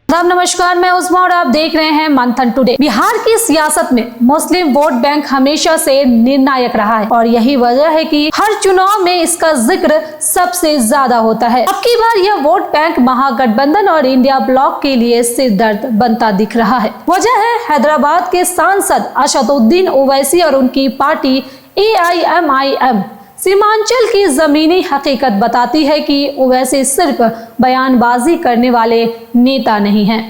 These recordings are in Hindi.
नमस्कार, मैं उस्मा और आप देख रहे हैं मंथन टुडे। बिहार की सियासत में मुस्लिम वोट बैंक हमेशा से निर्णायक रहा है और यही वजह है कि हर चुनाव में इसका जिक्र सबसे ज्यादा होता है। अब की बार यह वोट बैंक महागठबंधन और इंडिया ब्लॉक के लिए सिरदर्द बनता दिख रहा है। वजह है हैदराबाद के सांसद असदुद्दीन ओवैसी और उनकी पार्टी AIMIM। सीमांचल की जमीनी हकीकत बताती है कि ओवैसी सिर्फ बयानबाजी करने वाले नेता नहीं हैं,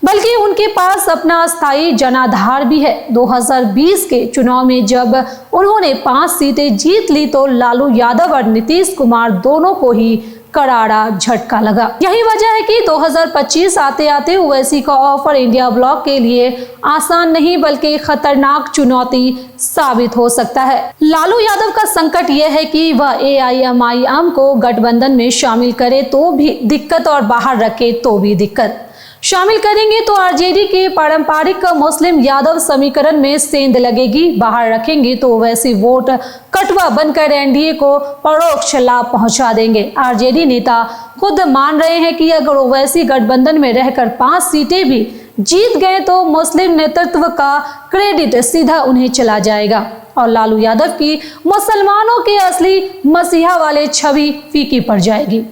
बल्कि उनके पास अपना स्थायी जनाधार भी है। 2020 के चुनाव में जब उन्होंने 5 सीटें जीत ली तो लालू यादव और नीतीश कुमार दोनों को ही करारा झटका लगा। यही वजह है कि 2025 आते आते ओवैसी का ऑफर इंडिया ब्लॉक के लिए आसान नहीं बल्कि खतरनाक चुनौती साबित हो सकता है। लालू यादव का संकट यह है कि वह AIMIM को गठबंधन में शामिल करे तो भी दिक्कत और बाहर रखे तो भी दिक्कत। शामिल करेंगे तो RJD के पारंपरिक मुस्लिम यादव समीकरण में सेंध लगेगी, बाहर रखेंगे तो वैसी वोट कटवा बनकर NDA को परोक्ष लाभ पहुंचा देंगे। RJD नेता खुद मान रहे हैं कि अगर ओवैसी गठबंधन में रहकर 5 सीटें भी जीत गए तो मुस्लिम नेतृत्व का क्रेडिट सीधा उन्हें चला जाएगा और लालू यादव की मुसलमानों के असली मसीहा वाले छवि फीकी पड़ जाएगी।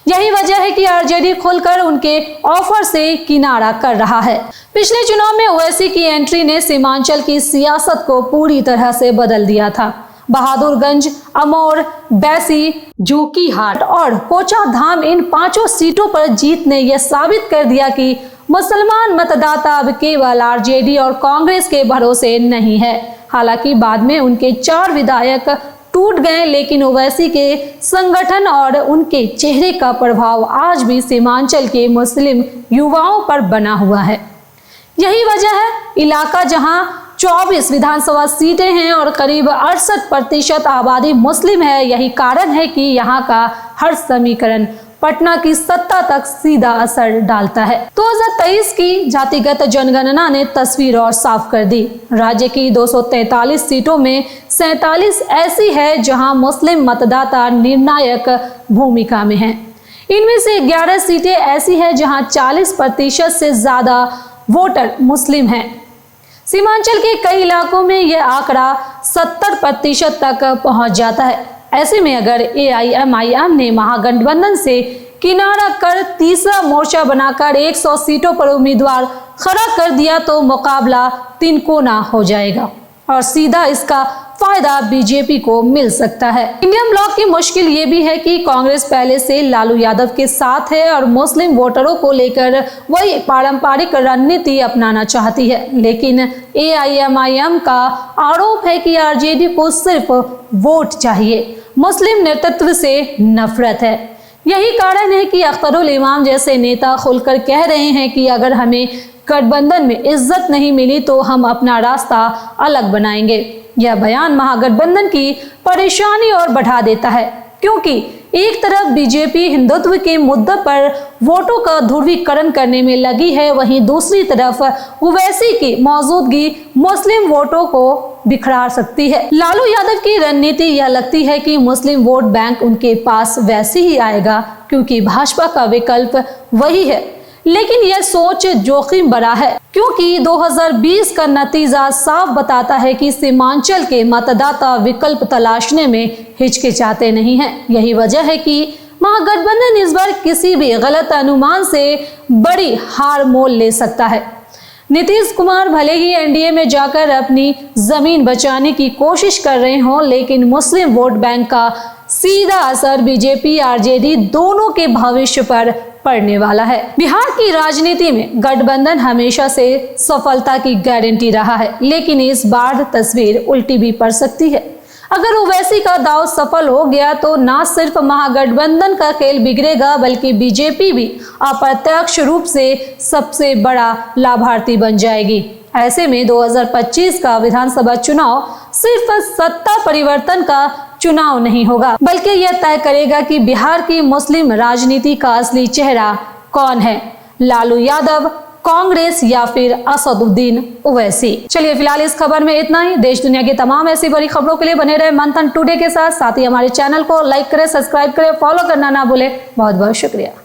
यही वजह है कि RJD खुलकर उनके ऑफर से किनारा कर रहा है। पिछले चुनाव में ओवैसी की एंट्री ने सीमांचल की सियासत को पूरी तरह से बदल दिया था। बहादुरगंज, अमौर, बैसी, जोकीहाट और कोचाधाम इन 5 सीटों पर जीत ने यह साबित कर दिया कि मुसलमान मतदाता अब केवल RJD और कांग्रेस के भरोसे नहीं है। हालांकि बाद में उनके 4 विधायक टूट गए, लेकिन ओवैसी के संगठन और उनके चेहरे का प्रभाव आज भी सीमांचल के मुस्लिम युवाओं पर बना हुआ है। यही वजह है इलाका जहां 24 विधानसभा सीटें हैं और करीब 68% आबादी मुस्लिम है। यही कारण है कि यहां का हर समीकरण पटना की सत्ता तक सीधा असर डालता है। 2023 की जातिगत जनगणना ने तस्वीर और साफ कर दी। राज्य की 243 सीटों में 47 ऐसी है जहां मुस्लिम मतदाता निर्णायक भूमिका में हैं। इनमें से 11 सीटें ऐसी हैं जहां 40% से ज्यादा वोटर मुस्लिम हैं। सीमांचल के कई इलाकों में यह आंकड़ा 70% तक पहुंच जाता है। ऐसे में अगर AIMIM ने महागठबंधन से किनारा कर तीसरा मोर्चा बनाकर 100 सीटों पर उम्मीदवार खड़ा कर दिया तो मुकाबला तिनकोना हो जाएगा और सीधा इसका फायदा BJP को मिल सकता है। इंडियन ब्लॉक की मुश्किल ये भी है कि कांग्रेस पहले से लालू यादव के साथ है और मुस्लिम वोटरों को लेकर वही पारंपरिक रणनीति अपनाना चाहती है, लेकिन AIMIM का आरोप है कि RJD को सिर्फ वोट चाहिए, मुस्लिम नेतृत्व से नफरत है। यही कारण है कि अख्तरुल इमाम जैसे नेता खुलकर कह रहे हैं कि अगर हमें गठबंधन में इज्जत नहीं मिली तो हम अपना रास्ता अलग बनाएंगे। यह बयान महागठबंधन की परेशानी और बढ़ा देता है, क्योंकि एक तरफ BJP हिंदुत्व के मुद्दे पर वोटों का ध्रुवीकरण करने में लगी है, वहीं दूसरी तरफ ओवैसी की मौजूदगी मुस्लिम वोटों को बिखरा सकती है। लालू यादव की रणनीति यह लगती है कि मुस्लिम वोट बैंक उनके पास वैसे ही आएगा क्योंकि भाजपा का विकल्प वही है, लेकिन यह सोच जोखिम भरा है क्योंकि 2020 का नतीजा साफ बताता है कि सीमांचल के मतदाता विकल्प तलाशने में हिचकिचाते नहीं हैं। यही वजह है कि महागठबंधन इस बार किसी भी गलत अनुमान से बड़ी हार मोल ले सकता है। नीतीश कुमार भले ही NDA में जाकर अपनी जमीन बचाने की कोशिश कर रहे हों, लेकिन मुस्लिम वोट बैंक का सीधा असर BJP RJD दोनों के भविष्य पर पड़ने वाला है। बिहार की राजनीति में गठबंधन हमेशा से सफलता की गारंटी रहा है, लेकिन इस बार तस्वीर उल्टी भी पड़ सकती है। अगर ओवैसी का दांव सफल हो गया तो न सिर्फ महागठबंधन का खेल बिगड़ेगा बल्कि BJP भी अप्रत्यक्ष रूप से सबसे बड़ा लाभार्थी बन जाएगी। ऐसे में 2025 का विधानसभा चुनाव सिर्फ सत्ता परिवर्तन का चुनाव नहीं होगा, बल्कि यह तय करेगा कि बिहार की मुस्लिम राजनीति का असली चेहरा कौन है, लालू यादव, कांग्रेस या फिर असदुद्दीन ओवैसी। चलिए फिलहाल इस खबर में इतना ही। देश दुनिया की तमाम ऐसी बड़ी खबरों के लिए बने रहे मंथन टुडे के साथ ही हमारे चैनल को लाइक करें, सब्सक्राइब करें, फॉलो करना ना भूलें। बहुत बहुत शुक्रिया।